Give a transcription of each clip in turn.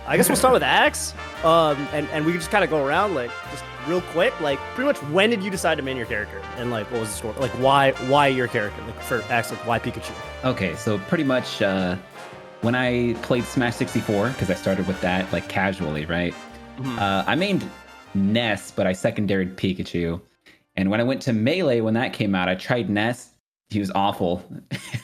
I guess we'll start with Axe. And we can just kind of go around like just real quick. Like pretty much when did you decide to main your character? And like what was the story? Like why your character? Like for Axe, like why Pikachu? Okay, so pretty much when I played Smash 64, because I started with that like casually, right? I mained Ness, but I secondaried Pikachu. And when I went to Melee, when that came out, I tried Ness. He was awful.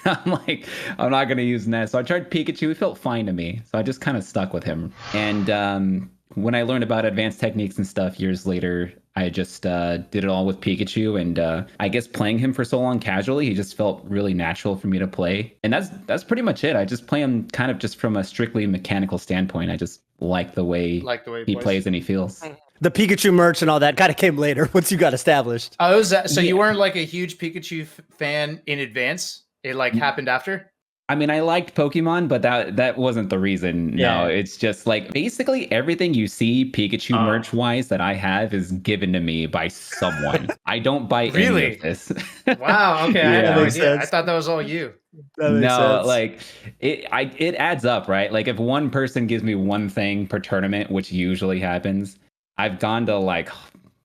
I'm like, I'm not going to use Ness. So I tried Pikachu. He felt fine to me. So I just kind of stuck with him. And when I learned about advanced techniques and stuff years later, I just did it all with Pikachu. And I guess playing him for so long casually, he just felt really natural for me to play. And that's pretty much it. I just play him kind of just from a strictly mechanical standpoint. I just like the way he plays and he feels. The Pikachu merch and all that kind of came later once you got established. Oh, so you weren't like a huge Pikachu fan in advance? It like happened after? I mean, I liked Pokemon, but that wasn't the reason. Yeah. No, it's just like basically everything you see Pikachu merch wise that I have is given to me by someone. I don't buy any of this. Wow. Okay, I had Yeah. no Makes idea. I sense. thought that was all you. That makes No, sense. like it adds up, right? Like if one person gives me one thing per tournament, which usually happens, I've gone to like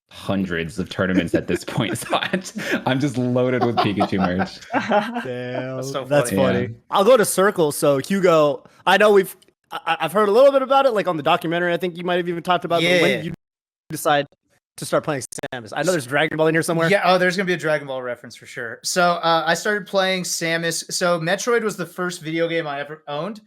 hundreds of tournaments at this point. So I'm just loaded with Pikachu merch. Damn, That's so that's funny. funny. I'll go to Circle. So Hugo, I know I've heard a little bit about it, like on the documentary. I think you might have even talked about. Yeah. But when did you decide to start playing Samus? I know there's Dragon Ball in here somewhere. Yeah. Oh, there's gonna be a Dragon Ball reference for sure. So I started playing Samus. So Metroid was the first video game I ever owned.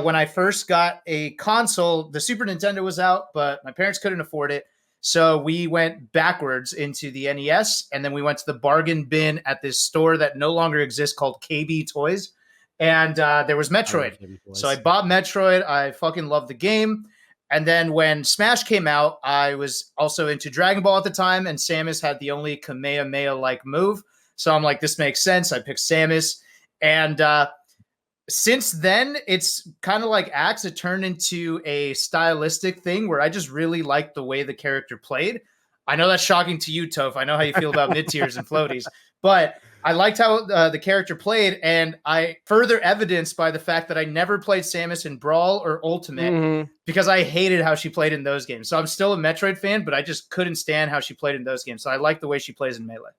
When I first got a console, the Super Nintendo was out, but my parents couldn't afford it. So we went backwards into the NES, and then we went to the bargain bin at this store that no longer exists called KB Toys. And there was Metroid. So I bought Metroid. I fucking loved the game. And then when Smash came out, I was also into Dragon Ball at the time, and Samus had the only Kamehameha-like move. So I'm like, this makes sense. I picked Samus. And since then, it's kind of like Axe. It turned into a stylistic thing where I just really liked the way the character played. I know that's shocking to you, Toph. I know how you feel about mid-tiers and floaties, but I liked how the character played, and I further evidenced by the fact that I never played Samus in Brawl or Ultimate because I hated how she played in those games. So I'm still a Metroid fan, but I just couldn't stand how she played in those games. So I like the way she plays in Melee.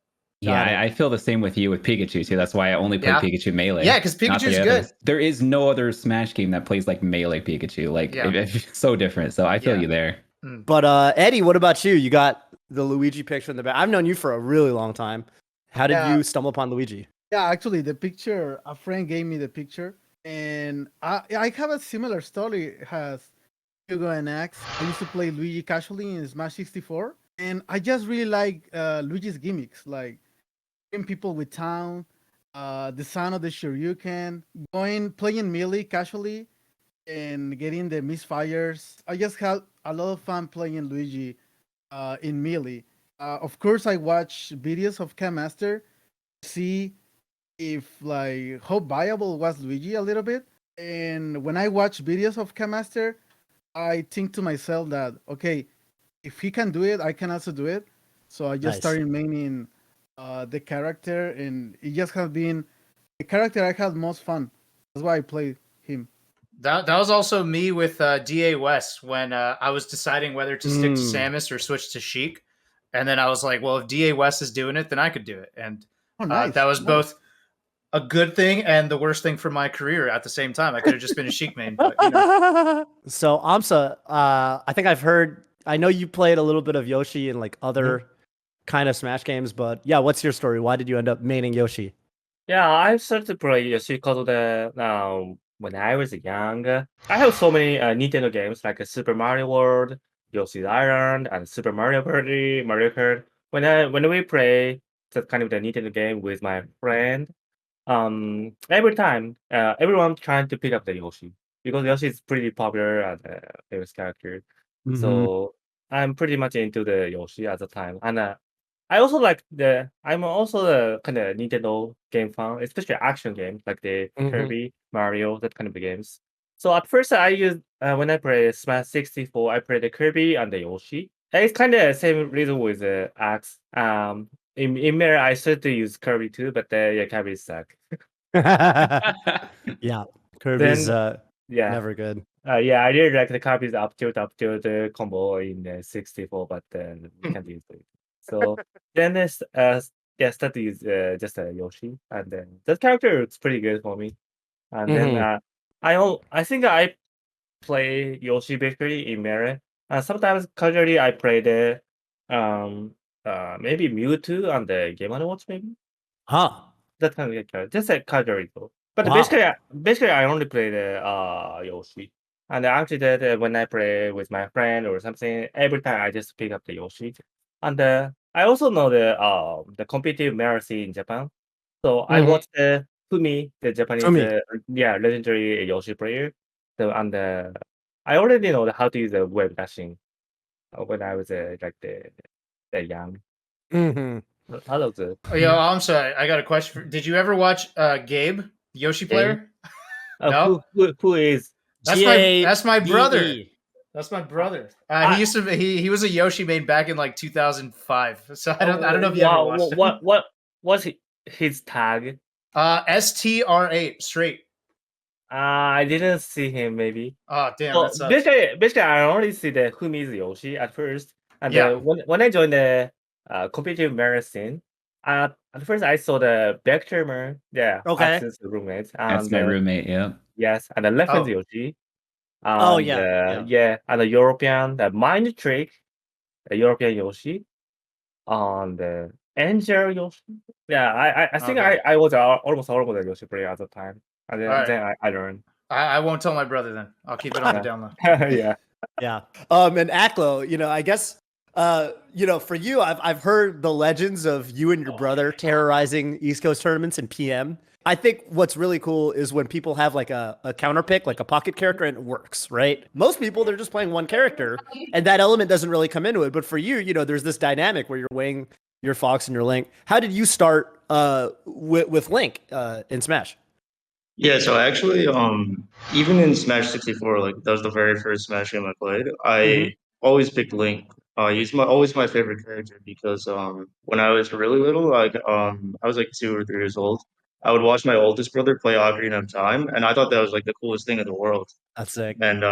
Yeah, I feel the same with you with Pikachu too. That's why I only play Pikachu Melee. Yeah, because Pikachu's good. There is no other Smash game that plays like Melee Pikachu. Like it's so different. So I feel you there. But Eddie, what about you? You got the Luigi picture in the back. I've known you for a really long time. How did you stumble upon Luigi? Yeah, actually, the picture, a friend gave me the picture, and I have a similar story as Hugo and Axe. I used to play Luigi casually in Smash 64, and I just really like Luigi's gimmicks, like people with town, the sound of the Shoryuken, playing melee casually, and getting the misfires. I just had a lot of fun playing Luigi in melee. Of course, I watch videos of Master to see if like how viable was Luigi a little bit. And when I watch videos of Master, I think to myself that okay, if he can do it, I can also do it. So I just started maining the character, and it just has been the character I had most fun. That's why I played him. That was also me with DA West when I was deciding whether to stick to Samus or switch to Sheik. And then I was like, well, if DA West is doing it, then I could do it. And that was both a good thing and the worst thing for my career at the same time. I could have just been a Sheik main. But, So aMSa, I think I know you played a little bit of Yoshi and like other kind of Smash games, but yeah, what's your story? Why did you end up maining Yoshi? Yeah, I started to play Yoshi because of when I was young. I have so many Nintendo games like Super Mario World, Yoshi's Island, and Super Mario Party, Mario Kart. When we play that kind of the Nintendo game with my friend, every time everyone trying to pick up the Yoshi because Yoshi is pretty popular and famous character. So I'm pretty much into the Yoshi at the time, and I also like I'm also the kind of Nintendo game fan, especially action games like the Kirby, Mario, that kind of games. So at first I use when I play Smash 64, I play the Kirby and the Yoshi. And it's kind of same reason with the Axe. In Mirror, I started to use Kirby too, but Kirby suck. Yeah, Kirby's Yeah. Never good. Yeah, I really like the copies up tilt combo in 64, but we can't use it. So then that is just a Yoshi, and then that character is pretty good for me. And then I think I play Yoshi Bakery in Melee. Sometimes casually I play the maybe Mewtwo on the Game & Watch maybe. Huh. That kind of character, just a casually though. But Wow. basically I only play the Yoshi. And actually that when I play with my friend or something, every time I just pick up the Yoshi. And I also know the competitive Melee scene in Japan. So I watched Fumi, the Japanese Fumi. legendary Yoshi player. So and I already know how to use the web dashing when I was like the young. How does it? Oh, yo, I'm sorry. I got a question. Did you ever watch Gabe, the Yoshi player? No? Who is? That's my brother. GABE. That's my brother. He used to he was a Yoshi main back in like 2005. So I don't know if you ever watched it. What's his tag? STR8 straight. I didn't see him maybe. Oh damn, So that sucks. basically I only see the Fumi's Yoshi at first. And Yeah. when I joined the competitive marathon, at first I saw the Backtermer, Okay. Absence roommate. That's my roommate. Yeah. Yes, and the left Oh. Yoshi. Oh, And, yeah. and the European, the Mind Trick, the European Yoshi, on the Angel Yoshi. Yeah, I think Okay. I was almost a Yoshi player at the time, and then, All right. then I learned. I won't tell my brother then. I'll keep it on the down low. Yeah. Yeah. And Aklo, I guess for you, I've heard the legends of you and your brother terrorizing East Coast tournaments in PM. I think what's really cool is when people have like a counter pick, like a pocket character, and it works, right? Most people, they're just playing one character, and that element doesn't really come into it. But for you, there's this dynamic where you're weighing your Fox and your Link. How did you start with Link in Smash? Yeah, so actually, even in Smash 64, like that was the very first Smash game I played. I always picked Link. He's always my favorite character because when I was really little, like I was like 2 or 3 years old, I would watch my oldest brother play Ocarina of Time, and I thought that was like the coolest thing in the world. That's sick. And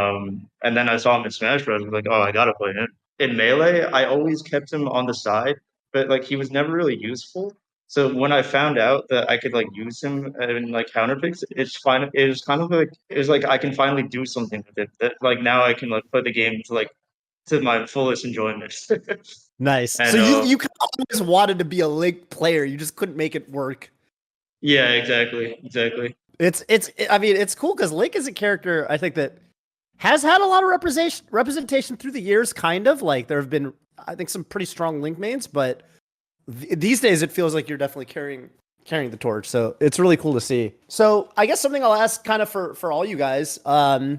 then I saw him in Smash Bros. I was like, oh, I gotta play him. In Melee, I always kept him on the side, but like he was never really useful. So when I found out that I could like use him in like counterpicks, it's fine. It was kind of like it was like I can finally do something with it. That like now I can like play the game to my fullest enjoyment. Nice. And, So you always wanted to be a Link player, you just couldn't make it work. Yeah, exactly. It's cool because Link is a character I think that has had a lot of representation through the years. Kind of like there have been, I think, some pretty strong Link mains, but these days it feels like you're definitely carrying the torch. So it's really cool to see. So I guess something I'll ask kind of for all you guys. I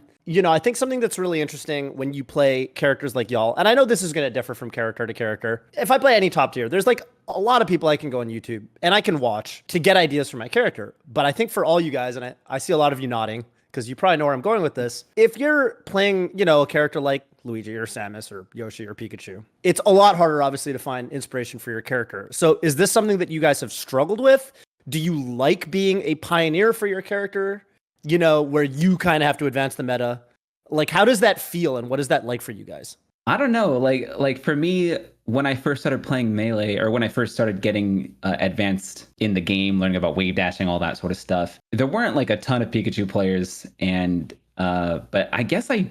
think something that's really interesting when you play characters like y'all, and I know this is going to differ from character to character. If I play any top tier, there's like a lot of people I can go on YouTube and I can watch to get ideas for my character. But I think for all you guys, and I see a lot of you nodding because you probably know where I'm going with this. If you're playing, a character like Luigi or Samus or Yoshi or Pikachu, it's a lot harder, obviously, to find inspiration for your character. So is this something that you guys have struggled with? Do you like being a pioneer for your character, where you kind of have to advance the meta? Like, how does that feel and what is that like for you guys? I don't know. Like for me, when I first started playing Melee, or when I first started getting advanced in the game, learning about wave dashing, all that sort of stuff, there weren't like a ton of Pikachu players, and but I guess I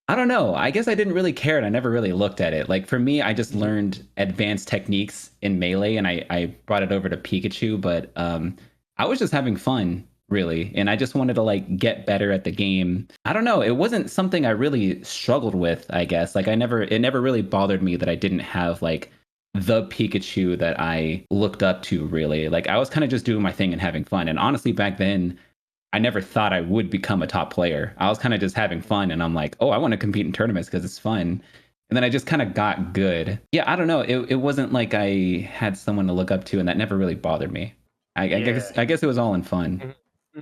don't know. I guess I didn't really care, and I never really looked at it. Like for me, I just learned advanced techniques in Melee, and I brought it over to Pikachu. But I was just having fun, really, and I just wanted to like get better at the game. I don't know. It wasn't something I really struggled with, I guess. Like it never really bothered me that I didn't have like the Pikachu that I looked up to, really. Like I was kind of just doing my thing and having fun. And honestly, back then, I never thought I would become a top player. I was kind of just having fun, and I'm like, oh, I want to compete in tournaments because it's fun. And then I just kind of got good. Yeah, I don't know. It wasn't like I had someone to look up to, and that never really bothered me. I guess it was all in fun.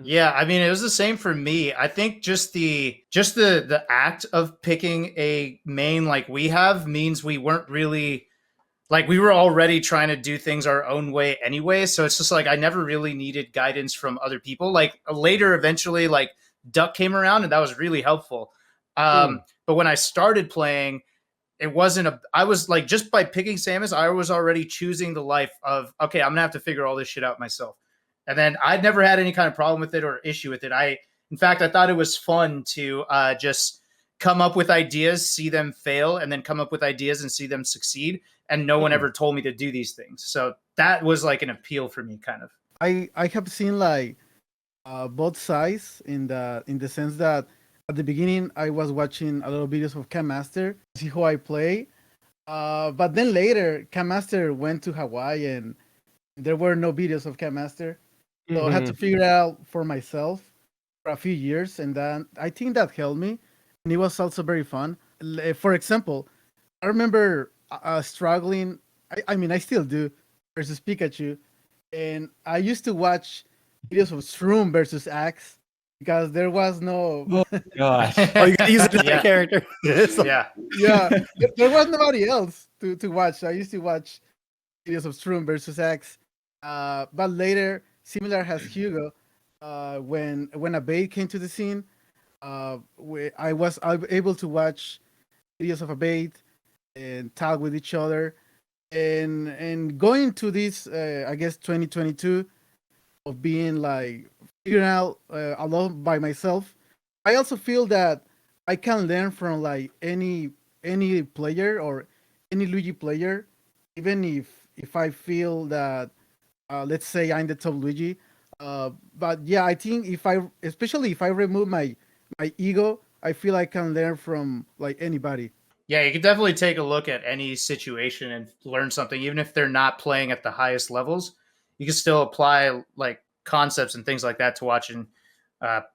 Yeah, I mean, it was the same for me. I think just the act of picking a main like we have means we weren't really like we were already trying to do things our own way anyway. So it's just like I never really needed guidance from other people. Like later, eventually, like Duck came around, and that was really helpful. But when I started playing, it wasn't I was like, just by picking Samus, I was already choosing the life of, okay, I'm gonna have to figure all this shit out myself. And then I'd never had any kind of problem with it or issue with it. In fact, I thought it was fun to just come up with ideas, see them fail, and then come up with ideas and see them succeed. And no one ever told me to do these things. So that was like an appeal for me, kind of. I have seen like both sides in the sense that at the beginning I was watching a lot of videos of aMSa to see how I play, but then later aMSa went to Hawaii and there were no videos of aMSa, so I had to figure it out for myself for a few years, and then I think that helped me, and it was also very fun. For example, I remember struggling. I mean, I still do versus Pikachu, and I used to watch videos of Shroom versus Axe because there was no. Oh gosh. Oh, you gotta use another Yeah. character. It's like- Yeah. there was nobody else to watch. I used to watch videos of Shroom versus Axe, but later, similar as Hugo, when Abe came to the scene, I was able to watch videos of Abe and talk with each other, and going to this, I guess 2022 of being like figuring out a lot by myself. I also feel that I can learn from like any player or any Luigi player, even if I feel that let's say I'm the top Luigi. But yeah, I think especially if I remove my ego, I feel I can learn from like anybody. Yeah, you can definitely take a look at any situation and learn something, even if they're not playing at the highest levels. You can still apply like concepts and things like that to watching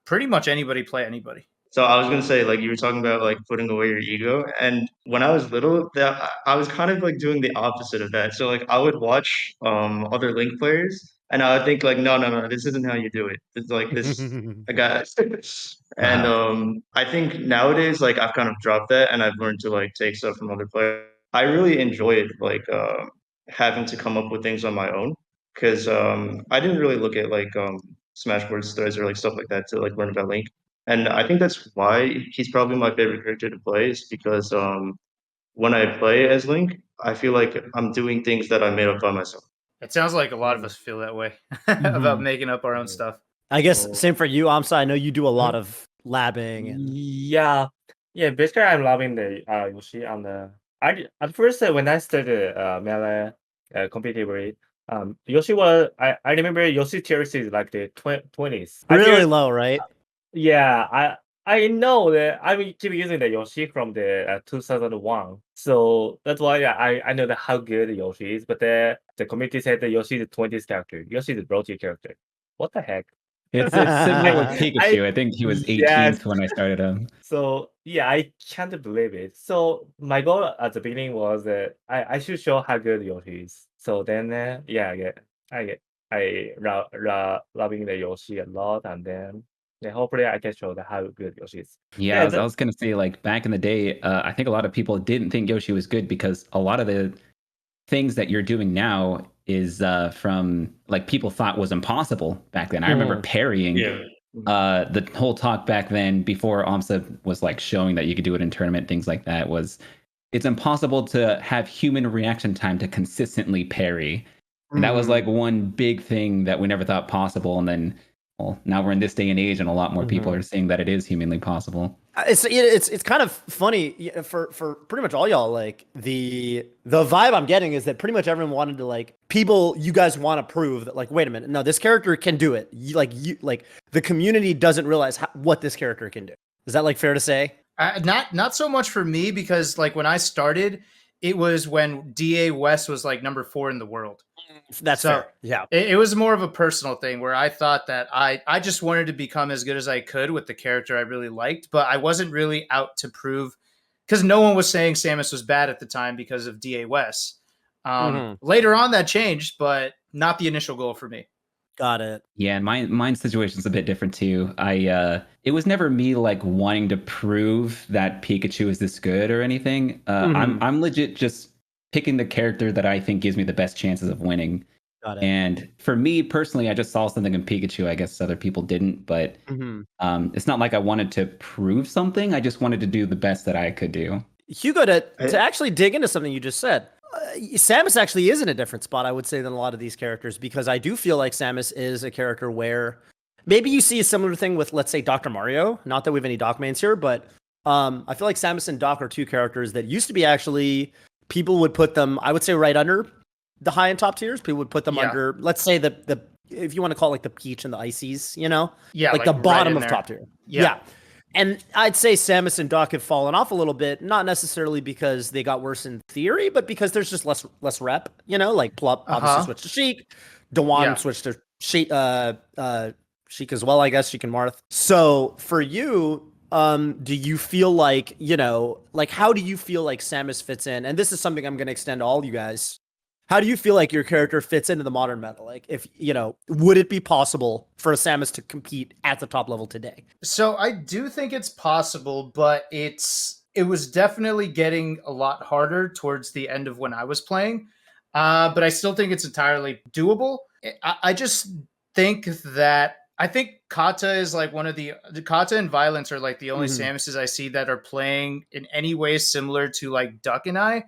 pretty much anybody play anybody. So I was gonna say, like you were talking about like putting away your ego, and when I was little, that I was kind of like doing the opposite of that. So like I would watch other Link players, and I would think like, no, this isn't how you do it. It's like this, I got, and Wow. I think nowadays like I've kind of dropped that, and I've learned to like take stuff from other players. I really enjoyed like having to come up with things on my own because I didn't really look at like Smashboard stories or like stuff like that to like learn about Link. And I think that's why he's probably my favorite character to play, is because when I play as Link, I feel like I'm doing things that I made up by myself. It sounds like a lot of us feel that way about making up our own stuff. I guess Oh. same for you, aMSa. I know you do a lot of labbing. And... Yeah, basically, I'm loving the Yoshi on the. At first when I started Melee competitively, Yoshi was I remember Yoshi tier is like the 20s. Really low, right? Yeah, I know that I will keep using the Yoshi from the 2001, so that's why I know that how good Yoshi is. But the community said that Yoshi is the 20th character. Yoshi is the bro tier character. What the heck? It's similar with Pikachu. I think he was 18th Yes. when I started him. So yeah, I can't believe it. So my goal at the beginning was that I should show how good Yoshi is. So then loving the Yoshi a lot, and then hopefully I can show how good Yoshi is. Yeah, I was gonna say, like, back in the day, I think a lot of people didn't think Yoshi was good because a lot of the things that you're doing now is from like people thought was impossible back then. I remember parrying. Yeah. The whole talk back then, before aMSa was like showing that you could do it in tournament, things like that, was it's impossible to have human reaction time to consistently parry. And that was like one big thing that we never thought possible. And then, well, now we're in this day and age, and a lot more people are saying that it is humanly possible. It's kind of funny for pretty much all y'all. Like the vibe I'm getting is that pretty much everyone wanted to like you guys want to prove that like, wait a minute, no, this character can do it. Like the community doesn't realize what this character can do. Is that like fair to say? Not so much for me, because like when I started, it was when DA West was like number 4 in the world. That's So, fair. Yeah. It was more of a personal thing where I thought that I just wanted to become as good as I could with the character I really liked, but I wasn't really out to prove, because no one was saying Samus was bad at the time because of DA West. Later on that changed, but not the initial goal for me. Got it. Yeah, and mine's situation's a bit different too. It was never me like wanting to prove that Pikachu is this good or anything. I'm legit just picking the character that I think gives me the best chances of winning. Got it. And for me personally, I just saw something in Pikachu. I guess other people didn't, but it's not like I wanted to prove something. I just wanted to do the best that I could do. Hugo, to actually dig into something you just said, Samus actually is in a different spot, I would say, than a lot of these characters, because I do feel like Samus is a character where maybe you see a similar thing with, let's say, Dr. Mario. Not that we have any Doc mains here, but I feel like Samus and Doc are two characters that used to be actually, people would put them, I would say, right under the high and top tiers. People would put them under, let's say, the if you want to call it like the Peach and the Ices, you know? Yeah, like the right bottom in of there. top tier. Yeah. And I'd say Samus and Doc have fallen off a little bit, not necessarily because they got worse in theory, but because there's just less rep, you know, like Plup obviously switched to Sheik, Dewan switched to Sheik as well, I guess, Sheik and Marth. So for you, do you feel like, you know, like how do you feel like Samus fits in? And this is something I'm going to extend to all you guys. How do you feel like your character fits into the modern meta? Like, if, you know, would it be possible for a Samus to compete at the top level today? So I do think it's possible, but it was definitely getting a lot harder towards the end of when I was playing. But I still think it's entirely doable. I just think that I think Kata is like one of the Kata and Violence are like the only Samuses I see that are playing in any way similar to like Duck and I.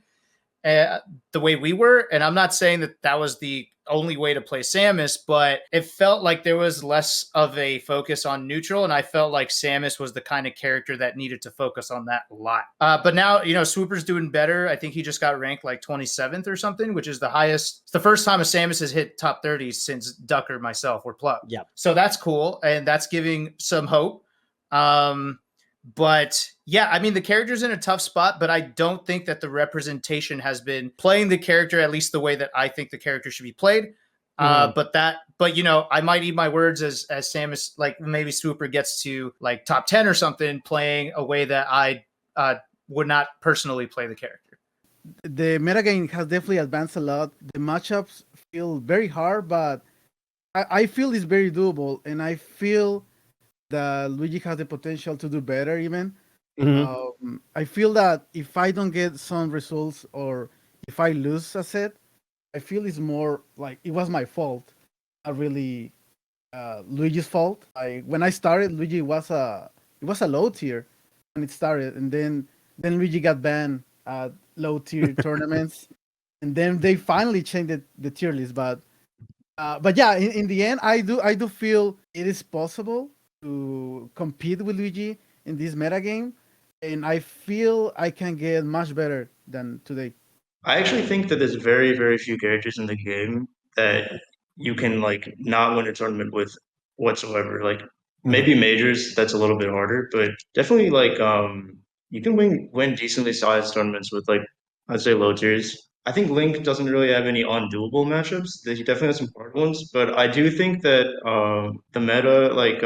The way we were, and I'm not saying that was the only way to play Samus, but it felt like there was less of a focus on neutral, and I felt like Samus was the kind of character that needed to focus on that a lot. But now, you know, Swooper's doing better. I think he just got ranked like 27th or something, which is the highest. It's the first time a Samus has hit top 30 since Duck or myself were plugged. Yeah. So that's cool, and that's giving some hope. But yeah, I mean, the character's in a tough spot, but I don't think that the representation has been playing the character at least the way that I think the character should be played. But you know, I might eat my words as Samus, like maybe Swooper gets to like top 10 or something, playing a way that I would not personally play the character. The metagame has definitely advanced a lot. The matchups feel very hard, but I feel it's very doable, and I feel that Luigi has the potential to do better even. I feel that if I don't get some results or if I lose a set, I feel it's more like it was my fault, not really Luigi's fault. When I started, Luigi was a low tier when it started, and then Luigi got banned at low tier tournaments, and then they finally changed the tier list. But yeah, in the end, I do feel it is possible to compete with Luigi in this metagame, and I feel I can get much better than today. I actually think that there's very, very few characters in the game that you can like not win a tournament with whatsoever. Like maybe majors, that's a little bit harder, but definitely like you can win decently sized tournaments with like I'd say low tiers. I think Link doesn't really have any undoable matchups. He definitely has some hard ones, but I do think that the meta like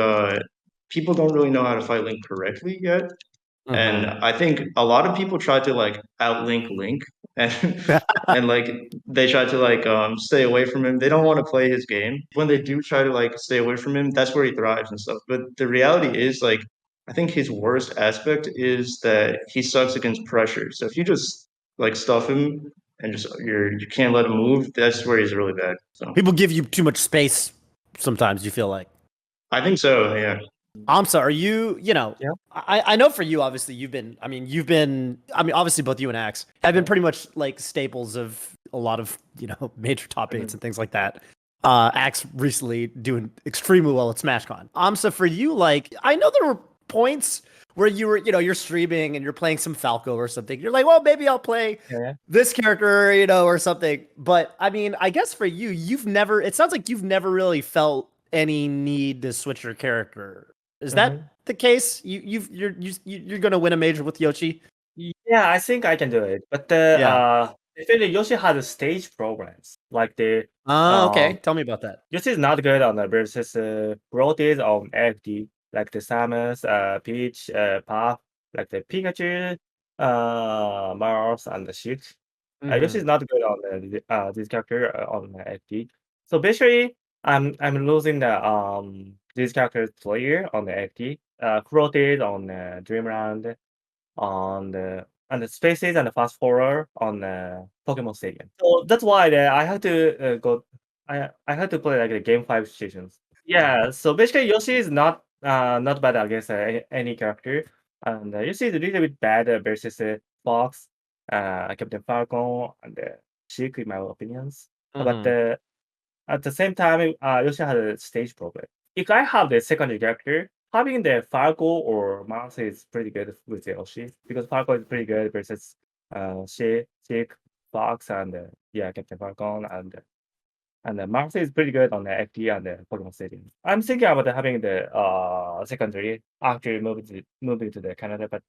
people don't really know how to fight Link correctly yet. And I think a lot of people try to like outlink Link and and like they try to like stay away from him. They don't want to play his game. When they do try to like stay away from him, that's where he thrives and stuff. But the reality is like I think his worst aspect is that he sucks against pressure. So if you just like stuff him and just you can't let him move, that's where he's really bad. So People give you too much space sometimes, you feel like. I think so, yeah. aMSa, are you, you know, I know for you, obviously, you've been, obviously both you and Axe have been pretty much like staples of a lot of, you know, major top 8s and things like that. Axe recently doing extremely well at SmashCon. aMSa, for you, like, I know there were points where you were, you know, you're streaming and you're playing some Falco or something. You're like, well, maybe I'll play this character, you know, or something. But I mean, I guess for you, it sounds like you've never really felt any need to switch your character. Is that the case? You're gonna win a major with Yoshi? Yeah, I think I can do it. But I feel like Yoshi has stage problems. Like the okay. Tell me about that. Yoshi is not good on the versus rotates on FD, like the Samus, Peach, Puff, like the Pikachu, Mars, and the Sheik. Yoshi is not good on this character on FD. So basically, I'm losing the these characters player on the FD, rotate on Dreamland, on the spaces and the fast forward on the Pokemon Stadium. So that's why I have to go I had to play like the game 5 situations. Yeah, so basically Yoshi is not bad against any character, and Yoshi is a little bit bad versus Fox, Captain Falcon, and Sheik, in my opinions. But at the same time, Yoshi has a stage problem. If I have the secondary character, having the Falco or Mouse is pretty good with Yoshi because Falco is pretty good versus Sheik, Fox, and Captain Falcon, and the Mouse is pretty good on the FD and the Pokemon Stadium. I'm thinking about having the secondary after moving to the Canada, but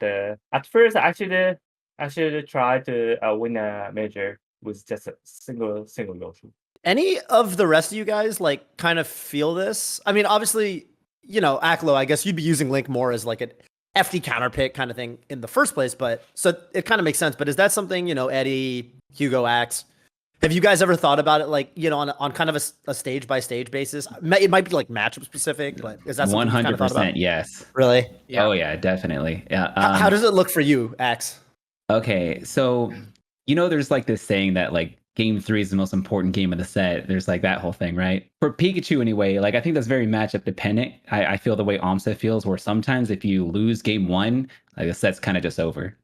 at first I should try to win a major with just a single Yoshi. Any of the rest of you guys like kind of feel this? I mean, obviously, you know, Aklo, I guess you'd be using Link more as like an FD counter pick kind of thing in the first place, but so it kind of makes sense. But is that something, you know, Eddy, Hugo, Axe, have you guys ever thought about it, like, you know, on kind of a stage by stage basis? It might be like matchup specific, but is that something 100% kind of thought about? Yes. Really? Yeah. Oh yeah, definitely. Yeah. How does it look for you, Axe? Okay, so you know, there's like this saying that like Game 3 is the most important game of the set. There's like that whole thing, right? For Pikachu anyway, like I think that's very matchup dependent. I feel the way aMSa feels, where sometimes if you lose Game 1, like the set's kind of just over.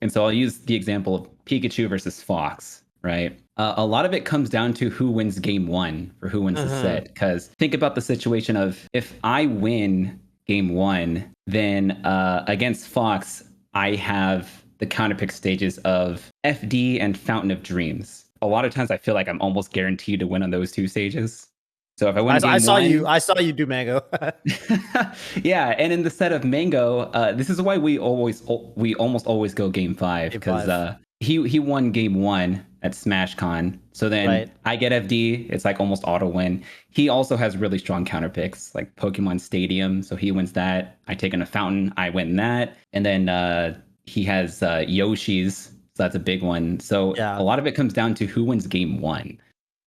And so I'll use the example of Pikachu versus Fox, right? A lot of it comes down to who wins Game 1 or who wins the set. Because think about the situation of if I win Game 1, then against Fox, I have the counterpick stages of FD and Fountain of Dreams. A lot of times I feel like I'm almost guaranteed to win on those two stages. So if I win I saw you do Mango. Yeah, and in the set of Mango, this is why we almost always go Game 5 because he won Game 1 at SmashCon. So then I get FD, it's like almost auto win. He also has really strong counterpicks like Pokemon Stadium, so he wins that. I take in a Fountain, I win that, and then he has Yoshi's. So that's a big one. So a lot of it comes down to who wins Game 1.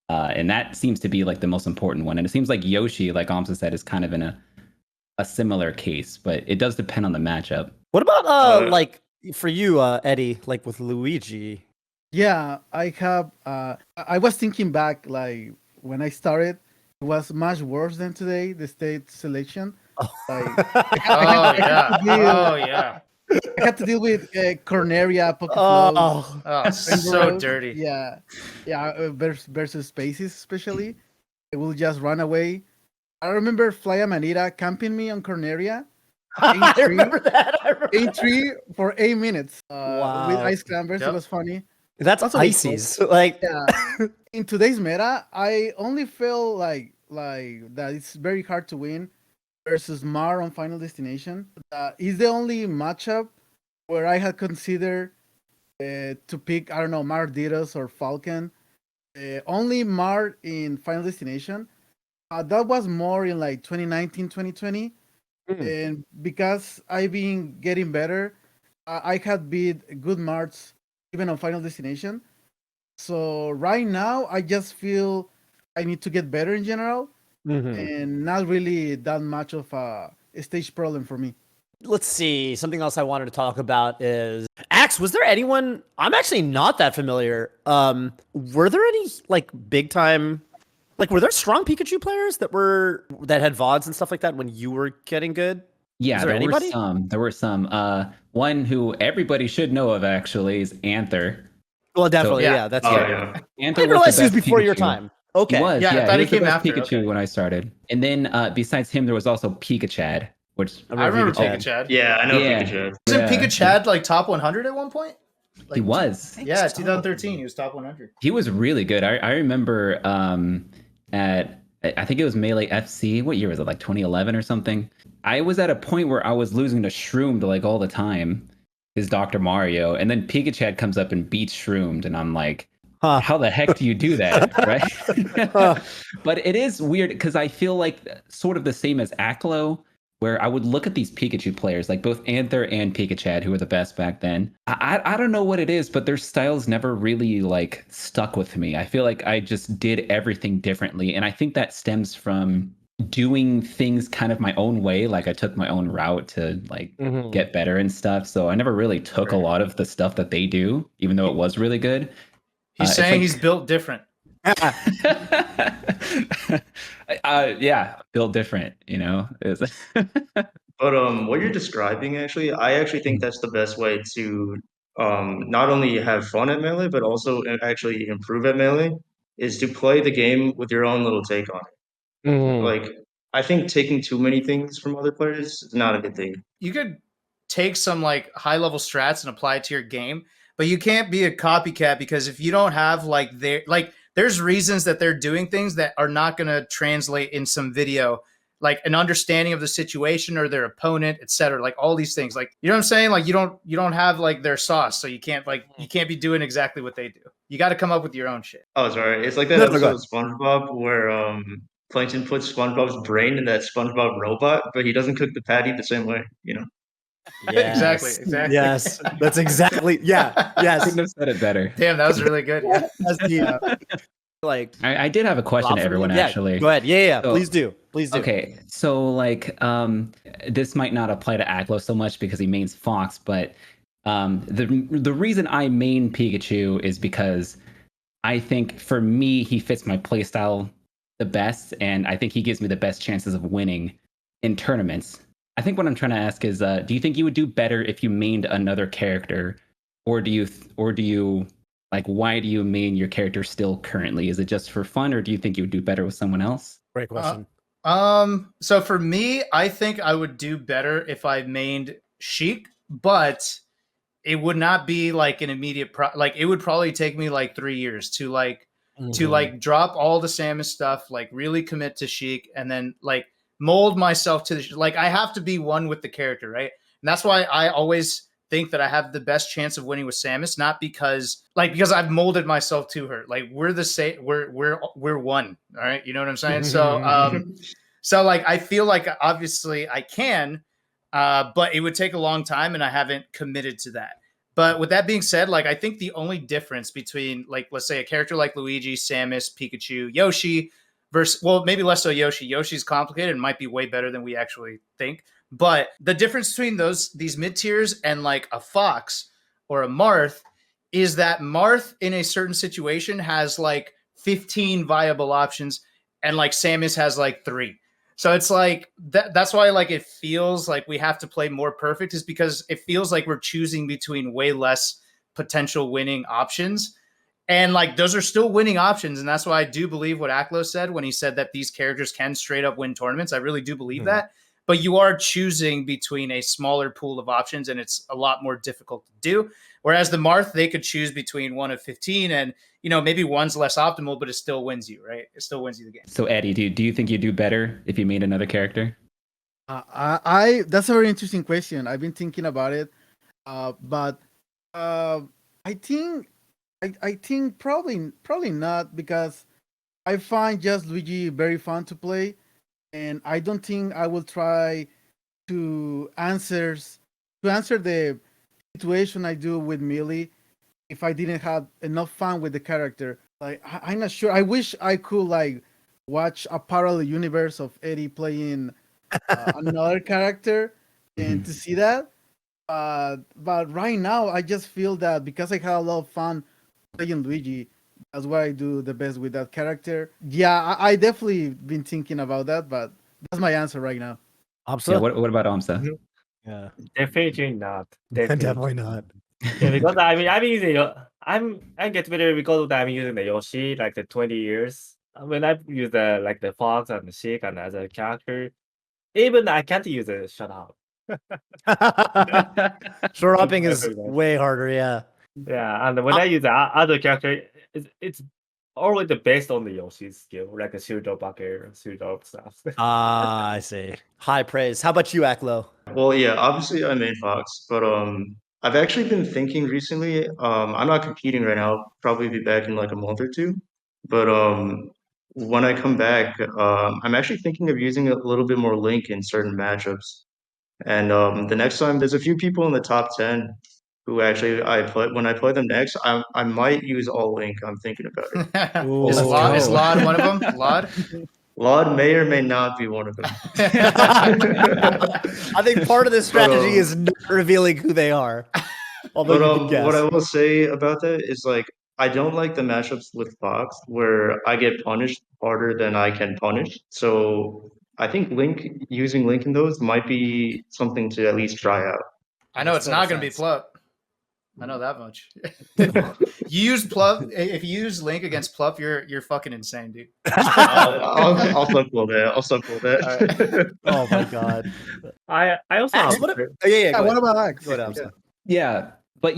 And that seems to be like the most important one. And it seems like Yoshi, like aMSa said, is kind of in a similar case, but it does depend on the matchup. What about like for you, Eddy, like with Luigi? Yeah, I have. I was thinking back, like when I started, it was much worse than today. The state selection. Like, yeah. I had to deal with Corneria, Pokeflow. So dirty. Yeah, versus Spaces especially. It will just run away. I remember Flya Manita camping me on Corneria. I remember that. A3 for 8 minutes. Wow. With Ice Climbers, it was funny. That's Ices. Like, in today's meta, I only feel like that it's very hard to win versus Mar on Final Destination. Is the only matchup where I had considered to pick, I don't know, Mar Didos or Falcon. Only Mar in Final Destination. That was more in like 2019, 2020. And because I've been getting better, I had beat good Marts even on Final Destination. So right now, I just feel I need to get better in general. And not really that much of a stage problem for me. Let's see. Something else I wanted to talk about is Axe. Was there anyone? I'm actually not that familiar. Were there any like big time? Like, were there strong Pikachu players that had VODs and stuff like that when you were getting good? Yeah, there were some. One who everybody should know of actually is Anther. Well, definitely, Anther I didn't realize he was before your time. Okay. He was, I thought he came after Pikachu when I started. And then besides him, there was also Pikachad, which I remember Pikachad. Yeah, I know Pikachad. Wasn't Pikachad like top 100 at one point? Like, he was. Yeah, 2013, he was top 100. He was really good. I remember I think it was Melee FC. What year was it? Like 2011 or something. I was at a point where I was losing to Shroomed like all the time. Is Dr. Mario, and then Pikachad comes up and beats Shroomed, and I'm like, how the heck do you do that, right? But it is weird because I feel like sort of the same as Aklo, where I would look at these Pikachu players, like both Anther and Pikachad, who were the best back then. I don't know what it is, but their styles never really like stuck with me. I feel like I just did everything differently, and I think that stems from doing things kind of my own way. Like I took my own route to like get better and stuff. So I never really took a lot of the stuff that they do, even though it was really good. He's saying he's built different. Yeah, built different, you know. But what you're describing, actually, I actually think that's the best way to not only have fun at Melee, but also actually improve at Melee, is to play the game with your own little take on it. Like, I think taking too many things from other players is not a good thing. You could take some like high level strats and apply it to your game, but you can't be a copycat, because if you don't have like there's reasons that they're doing things that are not going to translate in some video, like an understanding of the situation or their opponent, etc. Like all these things, like, you know what I'm saying? Like you don't have like their sauce, so you can't be doing exactly what they do. You got to come up with your own shit. Oh, sorry. It's like that No, go episode ahead. of SpongeBob where Plankton puts SpongeBob's brain in that SpongeBob robot, but he doesn't cook the patty the same way, you know? Exactly. Yes, that's exactly. Yeah, yes. Couldn't have said it better. Damn, that was really good. Yeah. That's the, like, I did have a question to everyone, yeah, actually. Go ahead. Yeah. So- Please do. Please do. Okay, so like this might not apply to Aklo so much because he mains Fox, but the reason I main Pikachu is because I think for me he fits my playstyle the best, and I think he gives me the best chances of winning in tournaments. I think what I'm trying to ask is, do you think you would do better if you mained another character, or do you like, why do you main your character still currently? Is it just for fun, or do you think you would do better with someone else? Great question. So for me, I think I would do better if I mained Sheik, but it would not be like an immediate like it would probably take me like 3 years to drop all the Samus stuff, like really commit to Sheik, and then like mold myself to the, like, I have to be one with the character, right? And that's why I always think that I have the best chance of winning with Samus, not because I've molded myself to her. Like we're the same, we're one. All right, you know what I'm saying? So like I feel like obviously I can, but it would take a long time, and I haven't committed to that. But with that being said, like I think the only difference between, like, let's say a character like Luigi, Samus, Pikachu, Yoshi versus, well, maybe less so Yoshi. Yoshi's complicated and might be way better than we actually think. But the difference between these mid tiers and like a Fox or a Marth is that Marth in a certain situation has like 15 viable options, and like Samus has like 3. So it's like that's why like it feels like we have to play more perfect, is because it feels like we're choosing between way less potential winning options. And like those are still winning options, and that's why I do believe what Aklo said when he said that these characters can straight up win tournaments. I really do believe that. But you are choosing between a smaller pool of options, and it's a lot more difficult to do. Whereas the Marth, they could choose between 1 of 15, and maybe one's less optimal, but it still wins you, right? It still wins you the game. So Eddie, do you think you do better if you made another character? That's a very interesting question. I've been thinking about it, but I think probably not, because I find just Luigi very fun to play, and I don't think I will try to answer the situation I do with Melee if I didn't have enough fun with the character. Like I'm not sure. I wish I could like watch a parallel universe of Eddie playing another character and to see that. But right now I just feel that because I had a lot of fun playing Luigi, that's what I do the best with that character. Yeah, I definitely been thinking about that, but that's my answer right now. aMSa? Yeah, what about aMSa? Yeah. Definitely not. Definitely not. Yeah, because I'm using I'm get better because I'm using the Yoshi like the 20 years. When I use the Fox and the Sheik and as a character, even I can't use a shut up. Short hopping is way harder. Yeah. Yeah, and when I use the other character, it's always based on the Yoshi's skill, like a shield up bucket, shield up stuff. I see. High praise. How about you, Aklo? Well, yeah, obviously I main Fox, but I've actually been thinking recently. I'm not competing right now. I'll probably be back in like a month or two. But when I come back, I'm actually thinking of using a little bit more Link in certain matchups. And the next time, there's a few people in the top 10 who actually when I play them next, I might use all Link. I'm thinking about it. Ooh. Is Laud one of them? Laud? Laud may or may not be one of them. I think part of this strategy is not revealing who they are. Although But you can guess. what I will say about that is like I don't like the matchups with Fox where I get punished harder than I can punish. So I think using Link in those might be something to at least try out. I know Makes it's not total going to be sense. Plup. I know that much. You use Plup. If you use Link against Plup, you're fucking insane, dude. I'll subcle that. I'll subcle that. Oh my god. I also Axe, have what? Yeah, Yeah, go what ahead. about Axe? Go ahead, aMSa. Yeah, but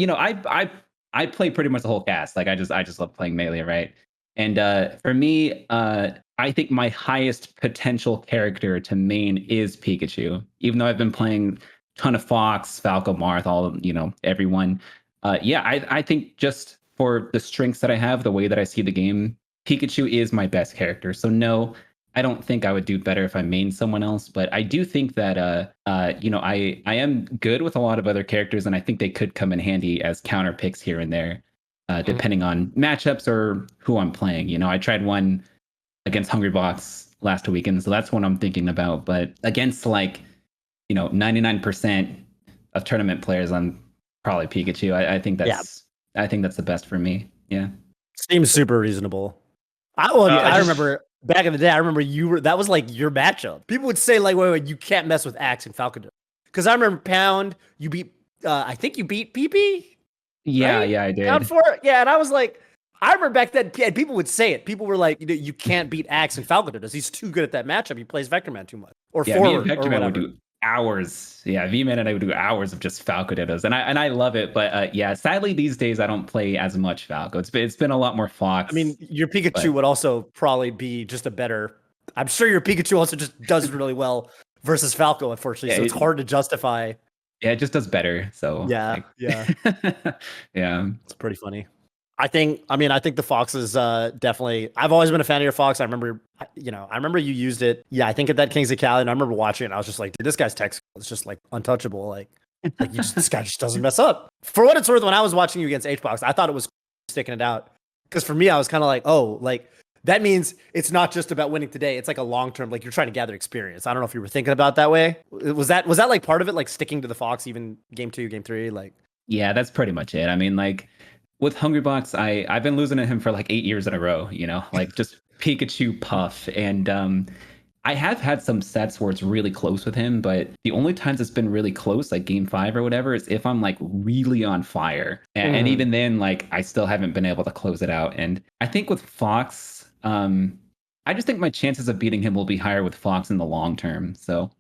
I play pretty much the whole cast. Like I just love playing melee, right? And for me, I think my highest potential character to main is Pikachu. Even though I've been playing a ton of Fox, Falco, Marth, all everyone. Yeah, I think just for the strengths that I have, the way that I see the game, Pikachu is my best character. So no, I don't think I would do better if I main someone else, but I do think that I am good with a lot of other characters, and I think they could come in handy as counter picks here and there, depending on matchups or who I'm playing. You know, I tried one against Hungrybox last weekend, so that's what I'm thinking about. But against 99% of tournament players, I'm probably Pikachu. I think that's the best for me. Yeah. Seems super reasonable. I remember back in the day. I remember that was like your matchup. People would say like, wait, you can't mess with Axe and Falcon. Because I remember Pound, you beat. I think you beat PP. Yeah, right? yeah, I did. Pound 4. Yeah, and I was like, I remember back then, and people would say it. People were like, you can't beat Axe and Falcon. He's too good at that matchup. He plays Vector Man too much, or Yeah, forward, me and or Vector Man whatever. would do hours. Yeah, V-Man and I would do hours of just Falco dittos, and I love it. But yeah, sadly these days I don't play as much Falco. It's been a lot more Fox. I mean, your Pikachu but- would also probably be just a better. I'm sure your Pikachu also just does really well versus Falco, unfortunately. Yeah, So it's hard to justify. yeah, it just does better. So Yeah, yeah, yeah. it's pretty funny. I think the Fox is definitely. I've always been a fan of your Fox. I remember you used it. Yeah, I think at that Kings of Cali, and I remember watching it. And I was just like, dude, this guy's tech skill is just like untouchable. Like this guy just doesn't mess up. For what it's worth, when I was watching you against HBox, I thought it was sticking it out because for me, I was kind of like, oh, like that means it's not just about winning today. It's like a long term. Like you're trying to gather experience. I don't know if you were thinking about that way. Was that like part of it? Like sticking to the Fox, even game 2, game 3, like. Yeah, that's pretty much it. I mean, like with Hungrybox, I've been losing to him for like 8 years in a row, like just Pikachu Puff. And I have had some sets where it's really close with him, but the only times it's been really close, like game 5 or whatever, is if I'm like really on fire. And even then, like I still haven't been able to close it out. And I think with Fox, I just think my chances of beating him will be higher with Fox in the long term. So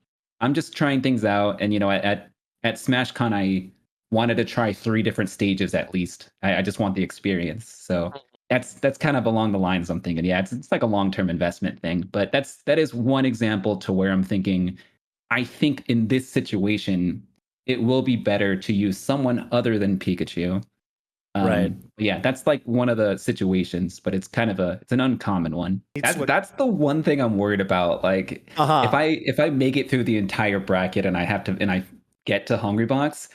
I'm just trying things out. And at SmashCon, I wanted to try 3 different stages at least. I just want the experience. So that's kind of along the lines I'm thinking. Yeah, it's like a long-term investment thing. But that is one example to where I'm thinking, I think in this situation, it will be better to use someone other than Pikachu. Right. Yeah, that's like one of the situations, but it's kind of it's an uncommon one. That's the one thing I'm worried about. Like if I make it through the entire bracket and I get to Hungrybox,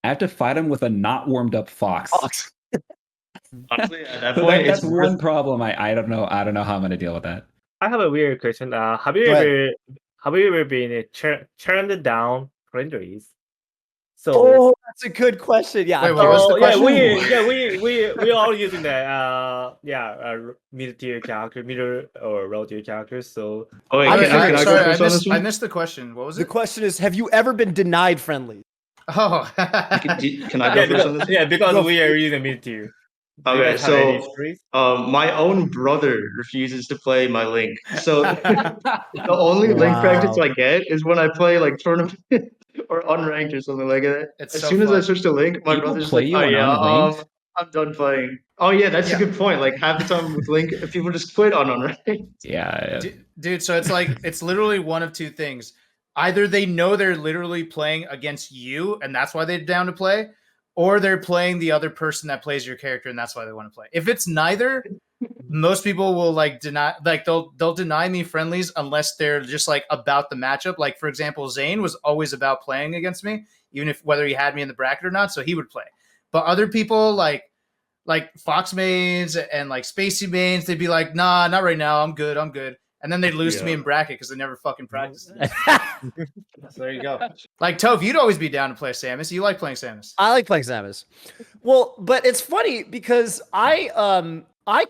I have to fight him with a not warmed up Fox. Honestly, at that So point, that's it's one problem. I don't know how I'm gonna deal with that. I have a weird question. Have you Go ahead. ever been turned down friendlies? So Oh, that's a good question. Yeah. Wait, what was the question? we all using the mid tier character, middle or low tier characters. So Oh wait, I'm can I sorry, go first on this I one? missed the question. What was The it? question is, have you ever been denied friendly? Oh, Can I go first on this one? because we are using mid tier. Do you Okay, guys have any so histories? my own brother refuses to play my Link. So the only Link practice Wow. I get is when I play like tournament or unranked or something like that. It's As so soon as I fun. switch to Link, my People brother's play like, you "Oh on yeah, unranked? I'm done playing." Oh yeah, that's Yeah. a good point. Like half the time with Link, people just quit on unranked. Yeah. Dude, so it's like it's literally one of two things. Either they know they're literally playing against you and that's why they're down to play, or they're playing the other person that plays your character and that's why they want to play. If it's neither, most people will they'll deny me friendlies unless they're just like about the matchup. Like for example, Zane was always about playing against me, even if whether he had me in the bracket or not, so he would play. But other people like Fox mains and like Spacey mains, they'd be like, nah, not right now. I'm good. and then they lose to me Yeah. in bracket because they never fucking practiced. So there you go. Like Toph, you'd always be down to play Samus. You like playing Samus? I like playing Samus. Well, but it's funny because I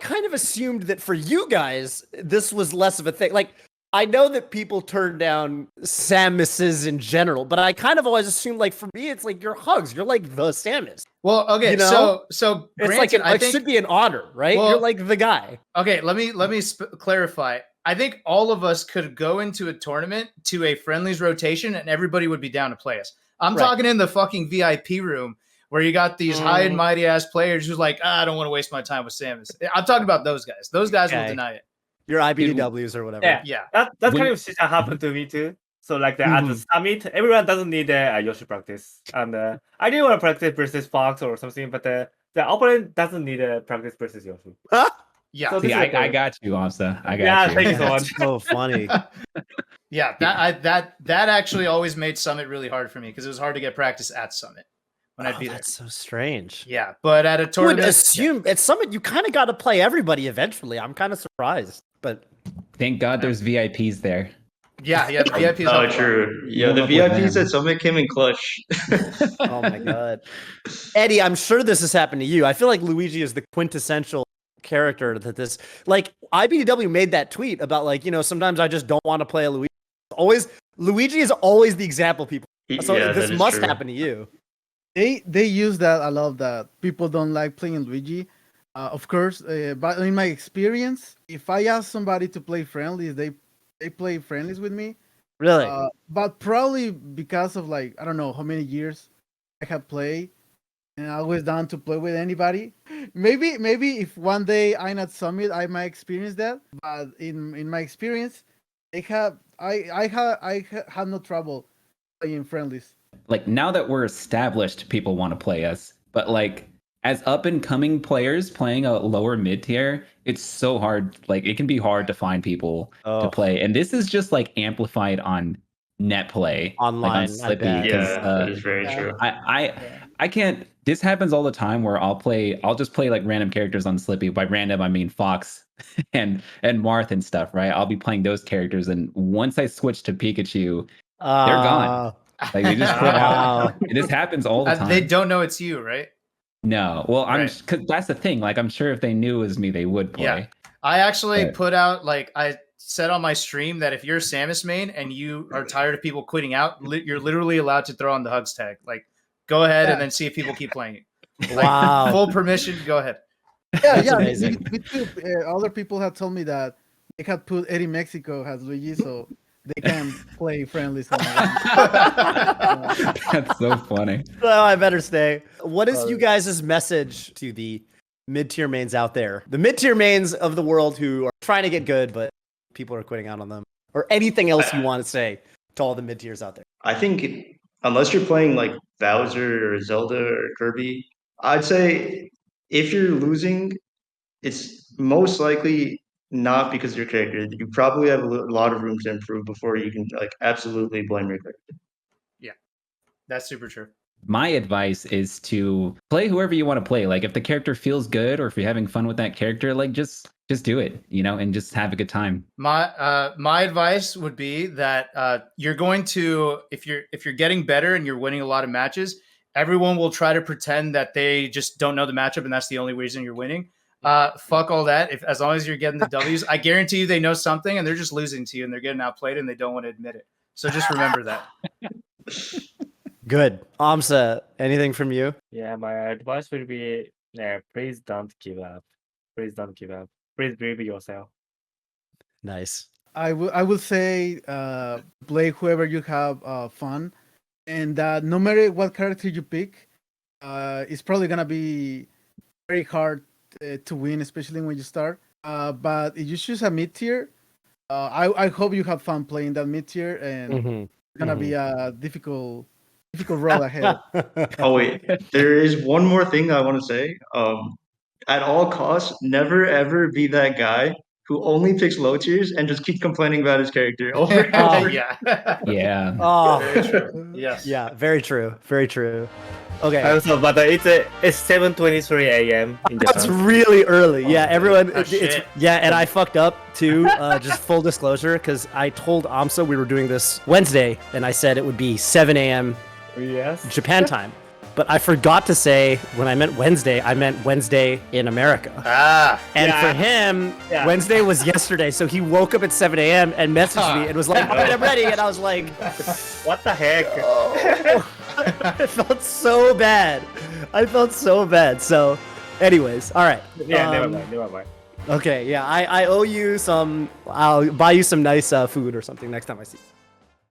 kind of assumed that for you guys this was less of a thing. Like I know that people turn down Samuses in general, but I kind of always assumed like for me it's like you're HugS. You're like the Samus. Well, okay, You know? so It's granted, like I it think should be an honor, right? Well- you're like the guy. okay. Let me clarify. I think all of us could go into a tournament to a friendlies rotation, and everybody would be down to play us. I'm Right. talking in the fucking VIP room where you got these high and mighty ass players who's like, I don't want to waste my time with Samus. I'm talking about those guys. Those guys will Okay. deny it. Your IBDWs or whatever. Yeah. Yeah. That When- kind of shit happened to me too. So like at the summit, everyone doesn't need a Yoshi practice, and I didn't want to practice versus Fox or something, but the opponent doesn't need a practice versus Yoshi. Yeah. So See, this is I okay. got you, aMSa. I got Yeah, you. thank you so That's much. so funny. Yeah, that actually always made Summit really hard for me because it was hard to get practice at Summit when I'd be there. That's so strange. Yeah, but at a I would tournament, assume at Summit you kind of got to play everybody eventually. I'm kind of surprised, but Thank God there's VIPs there. yeah, the VIPs. Oh, help a lot. true. Yeah, the Warm up with VIPs them. at Summit came in clutch. oh my god, Eddie, I'm sure this has happened to you. I feel like Luigi is the quintessential character that this. Like IBDW made that tweet about like sometimes I just don't want to play a Luigi. Luigi is always the example people. So Yeah, this that is must true. happen to you. They use that a lot, that people don't like playing Luigi. Of course, but in my experience, if I ask somebody to play friendlies, they play friendlies with me. Really? But probably because of like I don't know how many years I have played, and I was down to play with anybody. Maybe if one day I'm at Summit, I might experience that. But in my experience, I had no trouble playing friendlies. Like now that we're established, people want to play us. But like as up and coming players playing a lower mid tier, it's so hard. Like it can be hard to find people to play. And this is just like amplified on net play Online, like on I Slippy. bet. 'cause, Yeah, that is very true. I can't. This happens all the time where I'll just play like random characters on Slippy. By random, I mean Fox and Marth and stuff, right? I'll be playing those characters, and once I switch to Pikachu, they're gone. Like they just quit Wow. out. This happens all the time. They don't know it's you, right? No, well, Right. because that's the thing. Like I'm sure if they knew it was me, they would play. Yeah. I actually Right. put out I said on my stream that if you're a Samus main and you are tired of people quitting out, you're literally allowed to throw on the HugS tag. Like, go ahead and then see if people keep playing it. Like, Wow. full permission. Go ahead. That's Me amazing. too. Other people have told me that they had put Eddy Mexico as Luigi, so they can play friendlies. That's so funny. Oh, I better stay. What is you guys' message to the mid-tier mains out there? The mid-tier mains of the world who are trying to get good, but people are quitting out on them. Or anything else you want to say to all the mid-tiers out there? I think unless you're playing like Bowser or Zelda or Kirby, I'd say if you're losing, it's most likely not because of your character. You probably have a lot of room to improve before you can like absolutely blame your character. That's super true. My advice is to play whoever you want to play. Like if the character feels good or if you're having fun with that character, like just do it, and just have a good time. My advice would be that you're going to if you're getting better and you're winning a lot of matches, everyone will try to pretend that they just don't know the matchup and that's the only reason you're winning. Fuck all that. As long as you're getting the W's, I guarantee you they know something and they're just losing to you and they're getting outplayed and they don't want to admit it. So just remember that. Good. aMSa, anything from you? Yeah, my advice would be, please don't give up. Please don't give up. Please believe in yourself. Nice. I will say play whoever you have fun, and no matter what character you pick, it's probably gonna be very hard to win, especially when you start. But if you choose a mid tier, I hope you have fun playing that mid tier, and it's gonna be a difficult road ahead. Oh wait, there is one more thing I want to say. At all costs, never ever be that guy who only picks low tiers and just keeps complaining about his character over and over. yeah. Yeah. Oh, Very true. Yes. yeah, very true, very true. Okay, Also, but it's 7:23 a.m. in that's Japan. really early. Yeah, everyone. Oh, it's shit. yeah, and I fucked up too. Just full disclosure, because I told aMSa we were doing this Wednesday, and I said it would be 7 a.m. Yes. Japan time. But I forgot to say when I meant Wednesday, I meant Wednesday in America. Ah. And Yeah. for him, Yeah. Wednesday was yesterday, so he woke up at 7 a.m. and messaged me and was like, "All right, I'm ready." And I was like, What the heck? oh. I felt so bad. I felt so bad. So, anyways, all right. Yeah, never mind. Never mind. Okay, yeah, I owe you some. I'll buy you some nice food or something next time I see you.